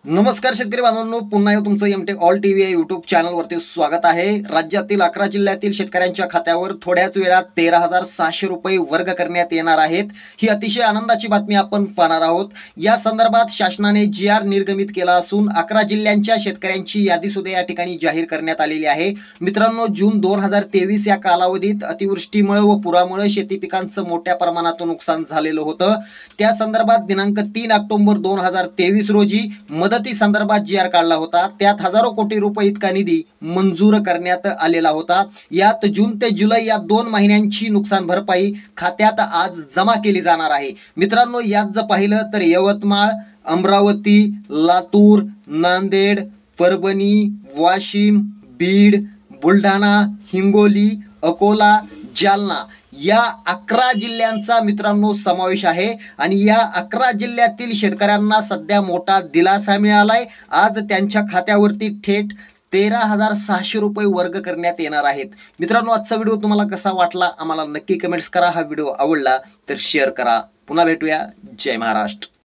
नमस्कार शेतकरी बांधवांनो, पुन्हा एकदा तुमचं एमटेक ऑल टीव्ही या युट्यूब चॅनलवरती स्वागत आहे। राज्यातील 11 जिल्ह्यातील शेतकऱ्यांच्या खात्यावर थोड्याच वेळात 13,600 रुपये वर्ग करण्यात येणार आहेत। ही अतिशय आनंदाची बातमी आपण पाहणार आहोत। या संदर्भात शासनाने जी.आर. निर्गमित केला असून 11 जिल्ह्यांच्या शेतकऱ्यांची यादी सुद्धा या ठिकाणी जाहीर करण्यात आलेली आहे। मित्रांनो, जून 2023 या कालावधीत अतिवृष्टीमुळे व पुरामुळे शेती पिकांचं मोठ्या प्रमाणात नुकसान झालेलं होतं। त्या संदर्भात दिनांक 3 ऑक्टोबर 2023 रोजी मदती संदर्भात जी.आर. काढला होता। त्यात हजारो कोटी रुपये इतका निधी मंजूर करण्यात आलेला होता। यात जून ते जुलै या 2 महिन्यांची नुकसान भरपाई खात्यात आज जमा केली जाणार आहे। मित्रांनो, यात जर पाहिलं तर यवतमाळ, अमरावती, लातूर, नांदेड, परभणी, वाशिम, बीड, बुलढाणा, हिंगोली, अकोला, जालना या 11 जिल्ह्यांचा मित्रांनो समावेश आहे। आणि या 11 जिल्ह्यातील शेतकऱ्यांना सध्या मोठा दिलासा मिळालाय। आज त्यांच्या खात्यावरती थेट 13,600 रुपये वर्ग करण्यात येणार आहेत। मित्रांनो, आजचा व्हिडिओ तुम्हाला कसा वाटला आम्हाला नक्की कमेंट्स करा। हा व्हिडिओ आवडला तर शेअर करा। पुन्हा भेटूया। जय महाराष्ट्र।